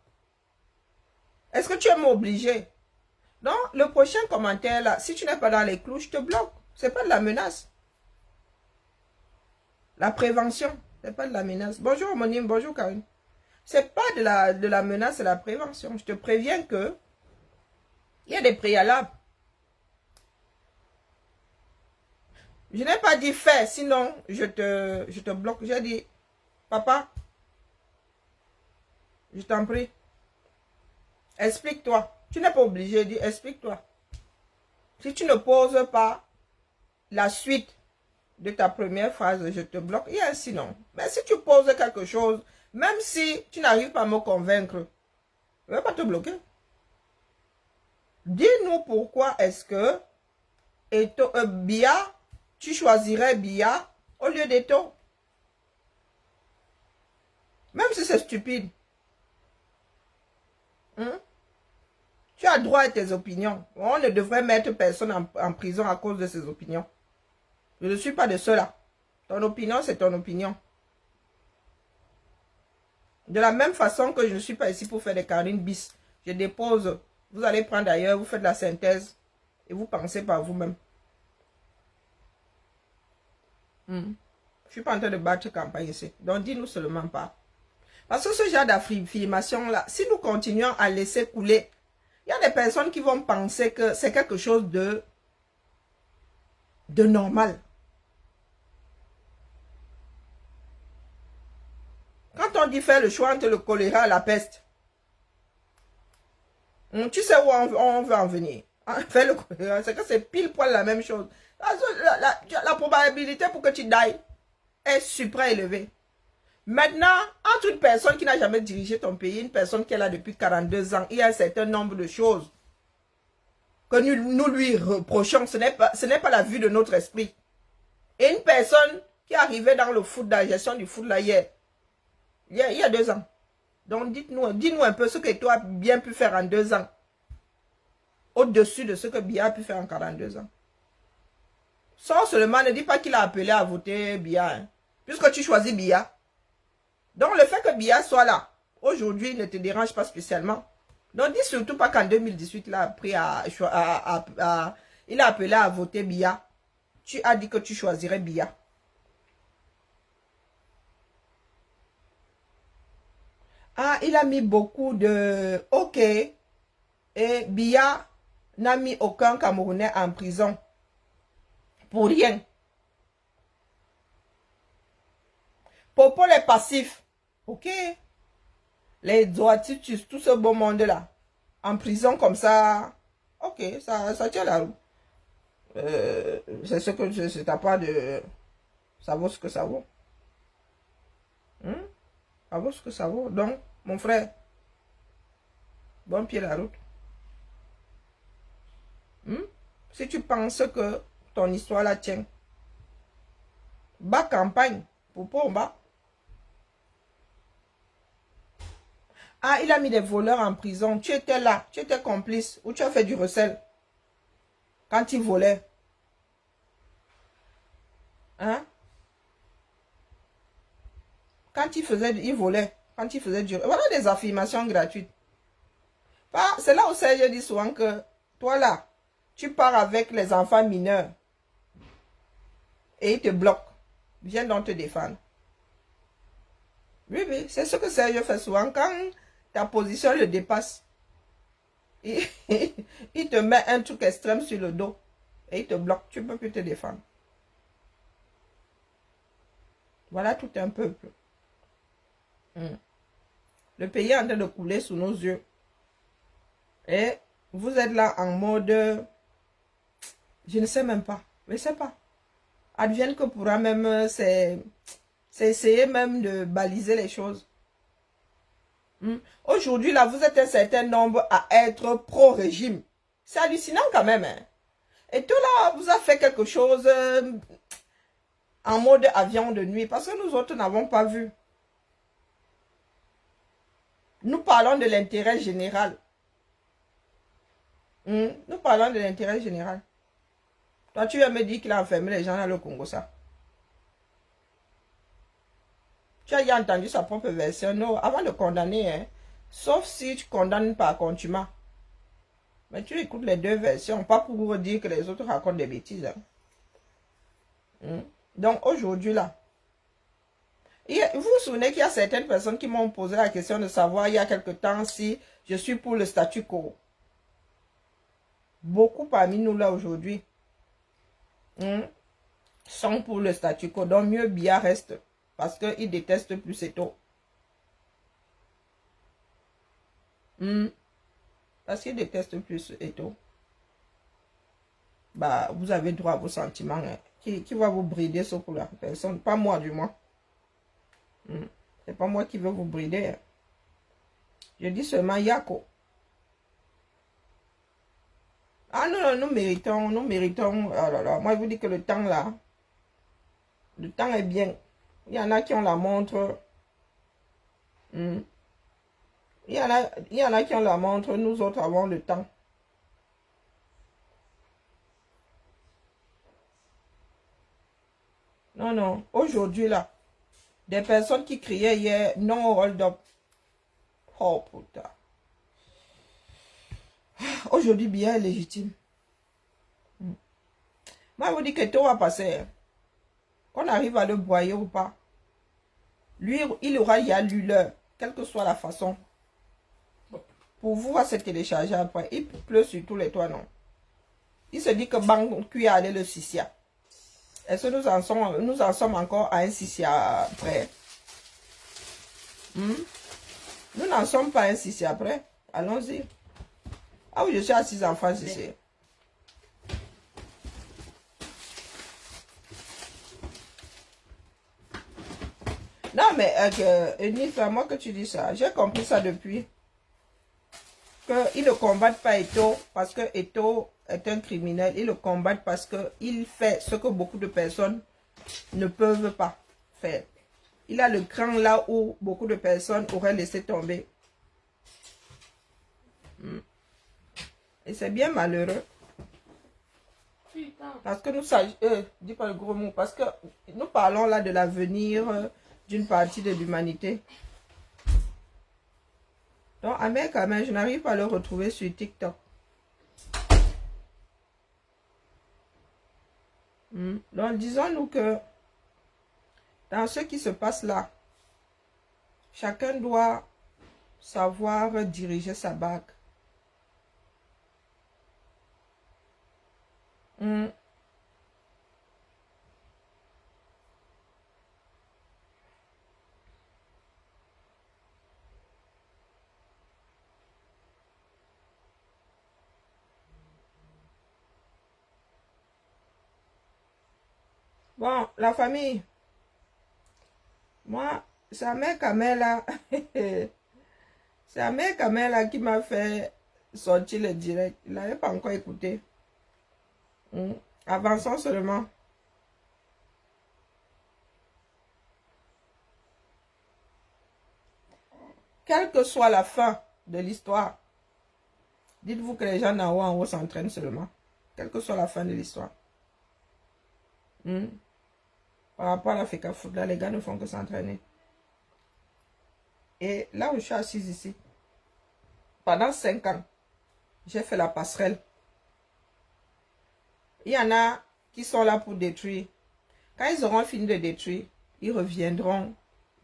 Est-ce que tu es obligé? Donc, le prochain commentaire là, si tu n'es pas dans les clous, je te bloque. C'est pas de la menace. La prévention, c'est pas de la menace. Bonjour homonyme, bonjour Karine. C'est pas de la menace, c'est la prévention. Je te préviens que il y a des préalables. Je n'ai pas dit fais, sinon je te bloque. J'ai dit, papa, je t'en prie, explique-toi. Tu n'es pas obligé de dire, explique-toi. Si tu ne poses pas la suite de ta première phrase, je te bloque. Il y a un sinon. Mais si tu poses quelque chose, même si tu n'arrives pas à me convaincre, je ne vais pas te bloquer. Dis-nous pourquoi est-ce que Bia, tu choisirais Bia au lieu d'Eto. Même si c'est stupide. Tu as droit à tes opinions. On ne devrait mettre personne en prison à cause de ses opinions. Je ne suis pas de ceux-là. Ton opinion, c'est ton opinion. De la même façon que je ne suis pas ici pour faire des carines bis. Je dépose. Vous allez prendre ailleurs, vous faites la synthèse. Et vous pensez par vous-même. Je ne suis pas en train de battre campagne ici. Donc dis-nous seulement pas. Parce que ce genre d'affirmation-là, si nous continuons à laisser couler, il y a des personnes qui vont penser que c'est quelque chose de normal. Quand on dit faire le choix entre le choléra et la peste, tu sais où on veut en venir. Faire le choléra, c'est que c'est pile poil la même chose. La probabilité pour que tu dailles est super élevée. Maintenant, entre une personne qui n'a jamais dirigé ton pays et une personne qui est là depuis 42 ans, il y a un certain nombre de choses que nous lui reprochons. Ce n'est pas la vue de notre esprit. Et une personne qui est arrivée dans le foot, dans la gestion du foot là hier, il y a 2 ans. Donc dis-nous un peu ce que toi as bien pu faire en 2 ans. Au-dessus de ce que Bia a pu faire en 42 ans. Sans seulement, ne dis pas qu'il a appelé à voter Bia. Hein, puisque tu choisis Bia. Donc le fait que Bia soit là, aujourd'hui, ne te dérange pas spécialement. Donc dis surtout pas qu'en 2018, il a appelé à voter Bia. Tu as dit que tu choisirais Bia. Ah, il a mis beaucoup de... Ok. Et Bia n'a mis aucun Camerounais en prison. Pour rien. Popol est passif. Ok. Les Zoatitus, tout ce beau monde-là. En prison comme ça. Ok, ça tient la route. C'est ce que c'est à part de... Ça vaut ce que ça vaut. Ça vaut ce que ça vaut. Donc, mon frère, bon pied la route. Si tu penses que ton histoire la tient, bas campagne, pour bas. Ah, il a mis des voleurs en prison. Tu étais là, tu étais complice, ou tu as fait du recel quand il volait. Hein? Quand il volait. Quand il faisait du... Voilà des affirmations gratuites. C'est là où Serge dit souvent que toi là, tu pars avec les enfants mineurs et ils te bloquent. Viens donc te défendre. Oui, oui, c'est ce que Serge fait souvent. Quand ta position le dépasse, il te met un truc extrême sur le dos et il te bloque. Tu ne peux plus te défendre. Voilà tout un peuple. Le pays est en train de couler sous nos yeux. Et vous êtes là en mode... Je ne sais même pas. Je ne sais pas. Advienne que pourra même... C'est essayer même de baliser les choses. Aujourd'hui, là, vous êtes un certain nombre à être pro-régime. C'est hallucinant quand même. Hein? Et tout là, vous a fait quelque chose en mode avion de nuit. Parce que nous autres n'avons pas vu. Nous parlons de l'intérêt général. Nous parlons de l'intérêt général. Toi, tu vas me dire qu'il a enfermé les gens dans le Congo, ça. Tu as déjà entendu sa propre version. Non, avant de condamner, hein, sauf si tu condamnes par contumace. Mais tu écoutes les deux versions, pas pour vous dire que les autres racontent des bêtises. Hein. Donc aujourd'hui là, vous vous souvenez qu'il y a certaines personnes qui m'ont posé la question de savoir il y a quelque temps si je suis pour le statu quo. Beaucoup parmi nous là aujourd'hui sont pour le statu quo. Donc mieux Biya reste parce qu'ils détestent plus Eto'o. Parce qu'ils détestent plus Eto'o. Bah, vous avez droit à vos sentiments. Hein. Qui va vous brider ça pour la personne? Pas moi du moins. C'est pas moi qui veux vous brider. Hein. Je dis seulement Yako. Ah non, non, nous méritons. Oh là là, moi je vous dis que le temps là, le temps est bien. Il y en a qui ont la montre. Il y en a qui ont la montre, nous autres avons le temps. Non, non, aujourd'hui là, des personnes qui criaient hier, non au hold-up. Oh putain. Aujourd'hui, bien légitime. Moi, je vous dis que tout va passer. Qu'on arrive à le broyer ou pas. Lui, il aura ya lu l'heure, quelle que soit la façon. Pour vous, va se télécharger après. Il pleut sur tous les toits, non. Il se dit que Bang Kui a allé le Sissia. Est-ce que nous en sommes encore à un Sissia près? Nous n'en sommes pas à un Sissia près. Allons-y. Ah oui, je suis à 6 enfants ici. Non, mais Eunice, à moi que tu dis ça, j'ai compris ça depuis. Qu'ils ne combattent pas Eto'o parce que Eto'o est un criminel. Ils le combattent parce qu'il fait ce que beaucoup de personnes ne peuvent pas faire. Il a le cran là où beaucoup de personnes auraient laissé tomber. Et c'est bien malheureux. Parce que nous dis pas le gros mot, parce que nous parlons là de l'avenir d'une partie de l'humanité. Donc, Ahmed Kamel, je n'arrive pas à le retrouver sur TikTok. Donc, disons-nous que dans ce qui se passe là, chacun doit savoir diriger sa barque. Bon, la famille. Moi, c'est Ahmed Kamel là. C'est Ahmed Kamel là qui m'a fait sortir le direct. Il n'avait pas encore écouté. Avançons seulement. Quelle que soit la fin de l'histoire, dites-vous que les gens en haut s'entraînent seulement. Quelle que soit la fin de l'histoire. Par rapport à l'Africa Foot, là, les gars ne font que s'entraîner. Et là où je suis assise ici, pendant 5 ans, j'ai fait la passerelle. Il y en a qui sont là pour détruire. Quand ils auront fini de détruire, ils reviendront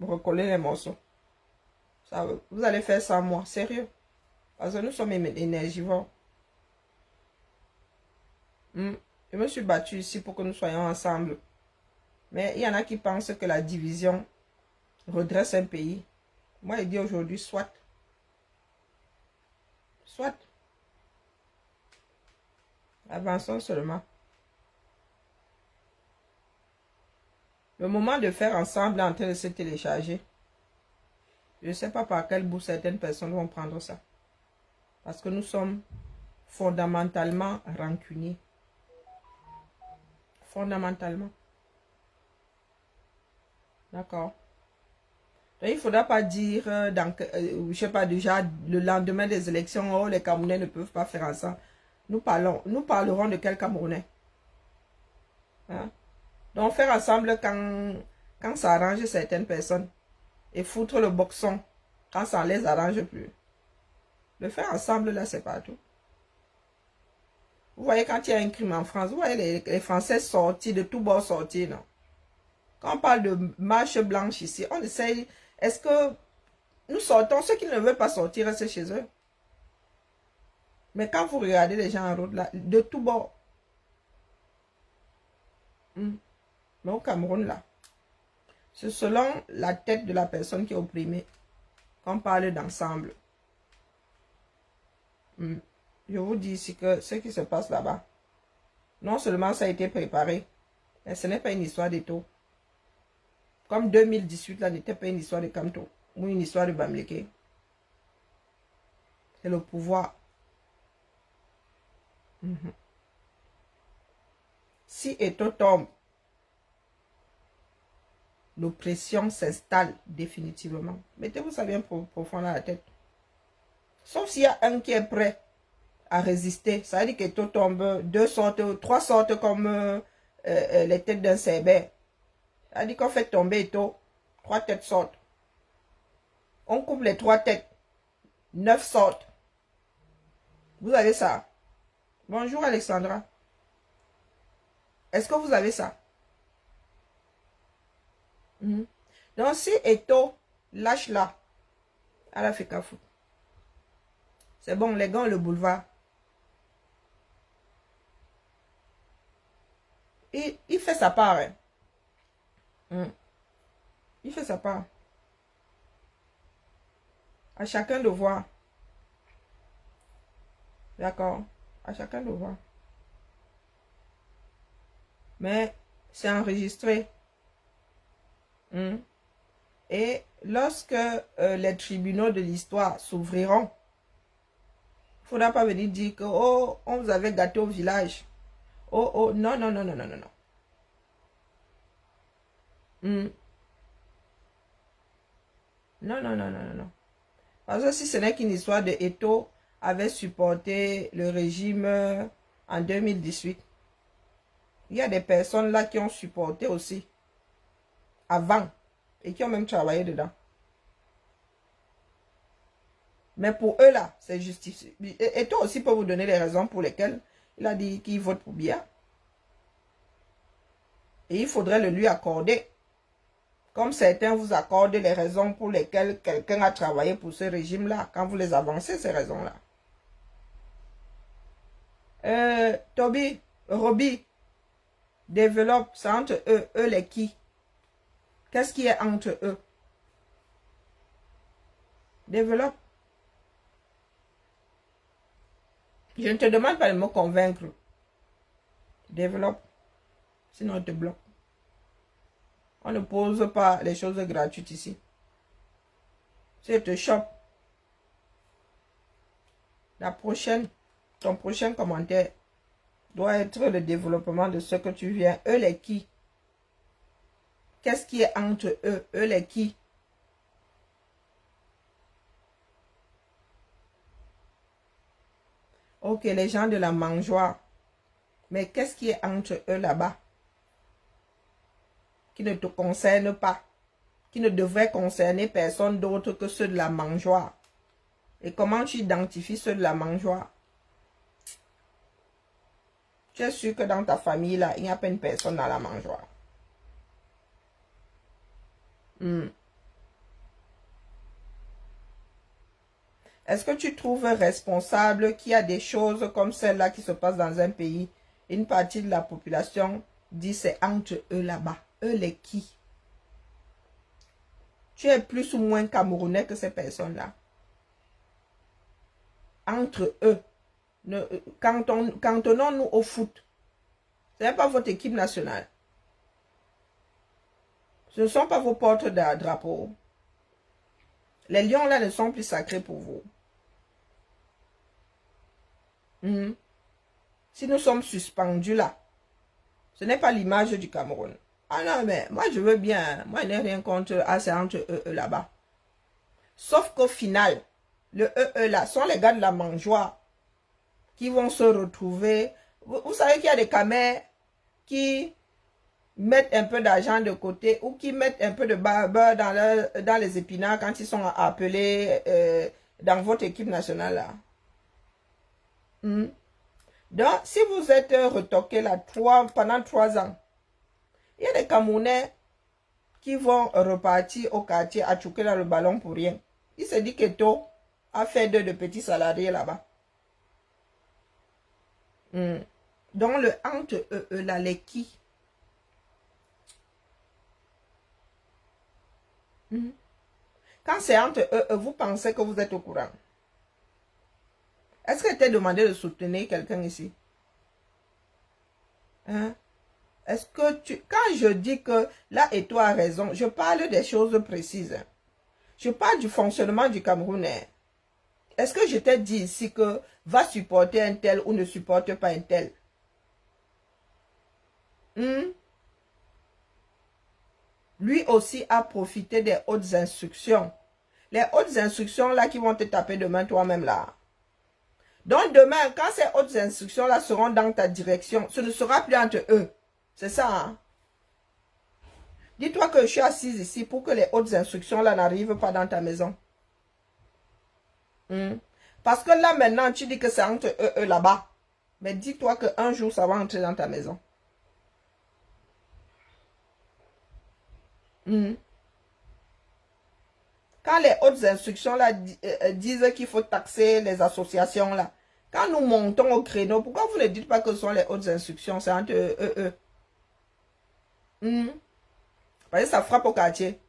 recoller les morceaux. Ça, vous allez faire ça moi, sérieux. Parce que nous sommes énergivores. Je me suis battue ici pour que nous soyons ensemble. Mais il y en a qui pensent que la division redresse un pays. Moi, je dis aujourd'hui, soit. Soit. Avançons seulement. Le moment de faire ensemble est en train de se télécharger. Je ne sais pas par quel bout certaines personnes vont prendre ça. Parce que nous sommes fondamentalement rancuniers. Fondamentalement. D'accord. Donc, il ne faudra pas dire, je sais pas, déjà, le lendemain des élections, oh, les Camerounais ne peuvent pas faire ensemble. Nous parlerons de quel Camerounais? Hein? Donc, faire ensemble quand ça arrange certaines personnes. Et foutre le boxon quand ça ne les arrange plus. Le faire ensemble, là, c'est pas tout. Vous voyez, quand il y a un crime en France, vous voyez les Français sortis, de tous bords sortis, non? Quand on parle de marche blanche ici, on essaye, est-ce que nous sortons, ceux qui ne veulent pas sortir, restent chez eux. Mais quand vous regardez les gens en route, là, de tous bords, mais au Cameroun, là, c'est selon la tête de la personne qui est opprimée qu'on parle d'ensemble. Je vous dis ici que ce qui se passe là-bas, non seulement ça a été préparé, mais ce n'est pas une histoire d'étau. Comme 2018, là, n'était pas une histoire de Kamto ou une histoire de Bamileke. C'est le pouvoir. Si Eto tombe, l'oppression s'installe définitivement. Mettez-vous ça bien profond dans la tête. Sauf s'il y a un qui est prêt à résister. Ça veut dire qu'Eto tombe 2 sortes, 3 sortes comme les têtes d'un cerbère. Ça veut dire qu'on fait tomber Eto, 3 têtes sortent. On coupe les 3 têtes, 9 sortent. Vous avez ça? Bonjour Alexandra. Est-ce que vous avez ça? Donc si Eto lâche là, à la fait qu'à foutre. C'est bon, les gars ont le boulevard. Il fait sa part. Il fait sa part. À chacun de voir. D'accord? À chacun de voir. Mais c'est enregistré. Et lorsque les tribunaux de l'histoire s'ouvriront, il ne faudra pas venir dire que, oh, on vous avait gâté au village. Oh, oh, non, non, non, non, non, non, non. Non, non, non, non, non, non. Parce que si ce n'est qu'une histoire de Eto avait supporté le régime en 2018, il y a des personnes là qui ont supporté aussi avant et qui ont même travaillé dedans. Mais pour eux là, c'est justifié. Et toi aussi peut vous donner les raisons pour lesquelles il a dit qu'il vote pour Biya. Et il faudrait le lui accorder. Comme certains vous accordent les raisons pour lesquelles quelqu'un a travaillé pour ce régime-là, quand vous les avancez, ces raisons-là. Toby, Roby, développe, c'est entre eux, eux les qui? Qu'est-ce qui est entre eux? Développe. Je ne te demande pas de me convaincre. Développe. Sinon, on te bloque. On ne pose pas les choses gratuites ici. Si je te chope, ton prochain commentaire doit être le développement de ce que tu viens. Eux les qui? Qu'est-ce qui est entre eux? Eux les qui? Ok, les gens de la mangeoire. Mais qu'est-ce qui est entre eux là-bas? Qui ne te concerne pas. qui ne devraient concerner personne d'autre que ceux de la mangeoire. Et comment tu identifies ceux de la mangeoire? Tu es sûr que dans ta famille, là, il n'y a pas une personne dans la mangeoire. Est-ce que tu trouves responsable qu'il y a des choses comme celle-là qui se passent dans un pays? Une partie de la population dit c'est entre eux là-bas. Eux les qui? Tu es plus ou moins camerounais que ces personnes-là. Entre eux. Cantonnons-nous au foot. Ce n'est pas votre équipe nationale. Ce ne sont pas vos porte-drapeaux. Les lions là ne sont plus sacrés pour vous. Si nous sommes suspendus là, ce n'est pas l'image du Cameroun. Ah non, mais moi je veux bien. Moi je n'ai rien contre. Ah, c'est entre eux là-bas. Sauf qu'au final, le là sont les gars de la mangeoire qui vont se retrouver. Vous savez qu'il y a des camers qui mettent un peu d'argent de côté ou qui mettent un peu de beurre dans les épinards quand ils sont appelés dans votre équipe nationale là. Donc, si vous êtes retoqué là pendant 3 ans, il y a des Camerounais qui vont repartir au quartier à chouquer dans le ballon pour rien. Il se dit que Keto a fait de petits salariés là-bas. Donc, le entre eux là, les qui? Quand c'est entre eux, vous pensez que vous êtes au courant? Est-ce que t'es demandé de soutenir quelqu'un ici? Est-ce que quand je dis que là et toi a raison, je parle des choses précises. Je parle du fonctionnement du Cameroun. Est-ce que je t'ai dit ici que va supporter un tel ou ne supporte pas un tel? Lui aussi a profité des hautes instructions. Les hautes instructions là qui vont te taper demain toi-même là. Donc demain, quand ces hautes instructions-là seront dans ta direction, ce ne sera plus entre eux. C'est ça. Hein? Dis-toi que je suis assise ici pour que les hautes instructions-là n'arrivent pas dans ta maison. Parce que là maintenant, tu dis que c'est entre eux là-bas. Mais dis-toi qu'un jour, ça va entrer dans ta maison. Quand les hautes instructions-là disent qu'il faut taxer les associations-là, quand nous montons au créneau, pourquoi vous ne dites pas que ce sont les hautes instructions? C'est entre eux. Parce que ça frappe au quartier.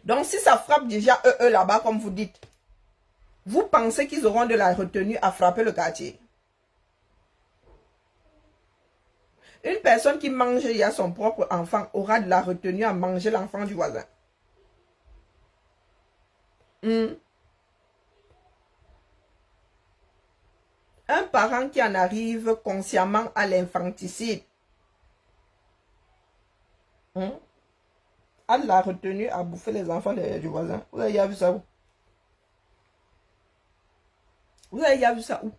Donc, si ça frappe déjà eux là-bas, comme vous dites, vous pensez qu'ils auront de la retenue à frapper le quartier? Une personne qui mange à son propre enfant aura de la retenue à manger l'enfant du voisin. Un parent qui en arrive consciemment à l'infanticide a de la retenue à bouffer les enfants du voisin. Vous avez déjà vu ça où? Vous avez déjà vu ça où?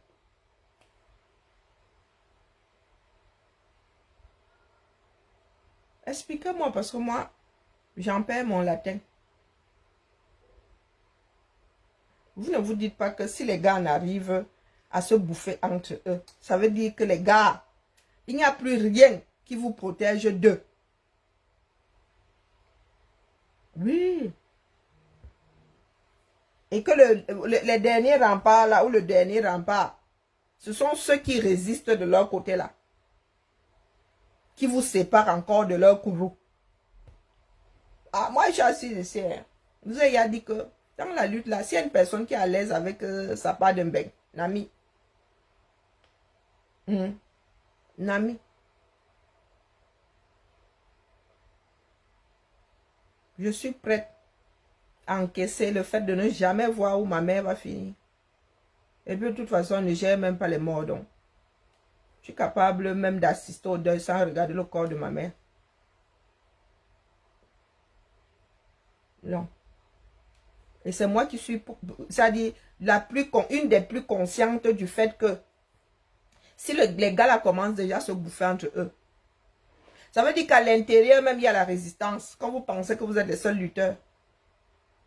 Expliquez-moi parce que moi, j'en perds mon latin. Vous ne vous dites pas que si les gars en arrivent à se bouffer entre eux, ça veut dire que les gars, il n'y a plus rien qui vous protège d'eux. Oui. Et que les derniers remparts là, ou le dernier rempart, ce sont ceux qui résistent de leur côté là. Qui vous séparent encore de leur courroux. Ah, moi je suis assis ici. Vous avez dit que dans la lutte là, s'il y a une personne qui est à l'aise avec sa part d'un bec, Nami. Nami. Je suis prête à encaisser le fait de ne jamais voir où ma mère va finir. Et puis de toute façon, on ne gère même pas les morts. Donc, je suis capable même d'assister au deuil sans regarder le corps de ma mère. Non. Et c'est moi qui suis, c'est-à-dire une des plus conscientes du fait que si les gars là commencent déjà à se bouffer entre eux, Ça veut dire qu'à l'intérieur même, il y a la résistance. Quand vous pensez que vous êtes les seuls lutteurs.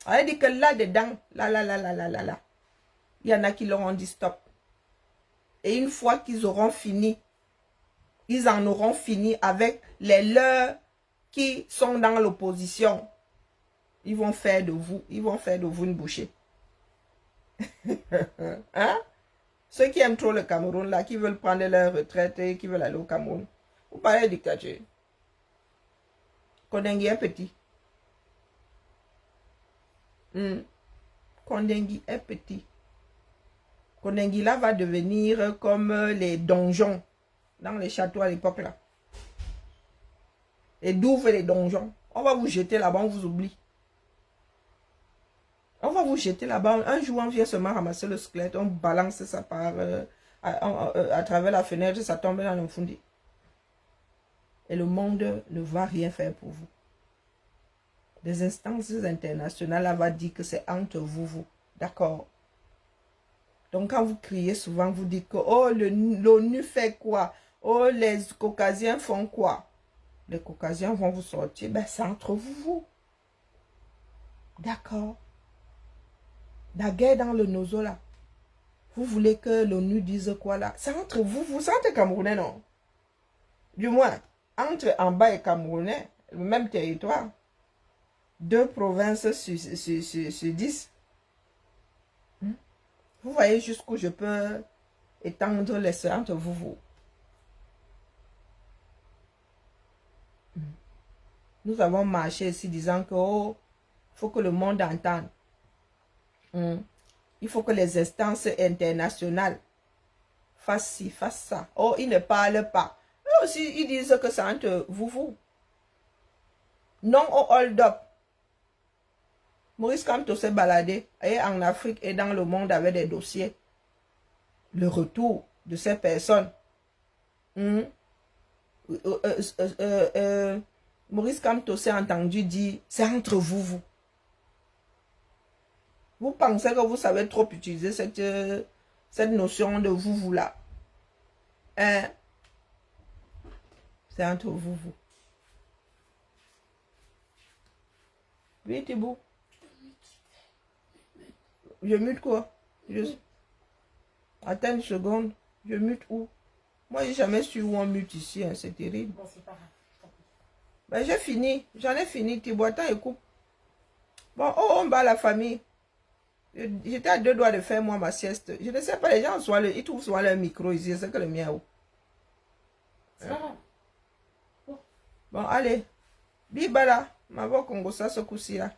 Ça veut dire que là-dedans, là, il y en a qui leur ont dit stop. Et une fois qu'ils auront fini, ils en auront fini avec les leurs qui sont dans l'opposition. Ils vont faire de vous une bouchée. Hein? Ceux qui aiment trop le Cameroun, là, qui veulent prendre leur retraite et qui veulent aller au Cameroun. Vous parlez de dictature. Kondengi est petit. Kondengi est petit. Kondengi là va devenir comme les donjons dans les châteaux à l'époque là. Les douves et les donjons. On va vous jeter là-bas, on vous oublie. On va vous jeter là-bas. Un jour, on vient seulement ramasser le squelette, on balance ça par à travers la fenêtre, ça tombe dans le fondé. Et le monde ne va rien faire pour vous. Des instances internationales là, va dire que c'est entre vous. D'accord? Donc, quand vous criez souvent, vous dites que oh, l'ONU fait quoi? Oh, les Caucasiens font quoi? Les Caucasiens vont vous sortir. Ben, c'est entre vous. D'accord? La guerre dans le Nozo, là. Vous voulez que l'ONU dise quoi, là? C'est entre vous. Vous êtes Camerounais, non? Du moins, entre Amba et Camerounais, le même territoire. 2 provinces sur 10. Vous voyez jusqu'où je peux étendre les entre vous. Nous avons marché ici disant que oh, faut que le monde entende. Il faut que les instances internationales fassent ci, fassent ça. Oh, ils ne parlent pas. Eux aussi, ils disent que c'est entre vous. Non au hold-up. Maurice Kamto s'est baladé et en Afrique et dans le monde avec des dossiers. Le retour de ces personnes. Maurice Kamto s'est entendu dire, c'est entre vous. Vous pensez que vous savez trop utiliser cette notion de vous là. Hein? C'est entre vous. Oui, Thibaut. Je mute quoi? Attends une seconde. Je mute où? Moi, j'ai jamais su où on mute ici. Hein, c'est terrible. Bon, c'est pas grave. Ben, j'ai fini. J'en ai fini. Thibaut, attends et coupe. Bon, oh, on bat la famille. J'étais à 2 doigts de faire moi ma sieste. Je ne sais pas, les gens ils trouvent souvent leur micro ici. C'est que le mien. C'est pas grave. Bon, allez. Bibala. Ma voix Congo, ça, ce coup-ci là.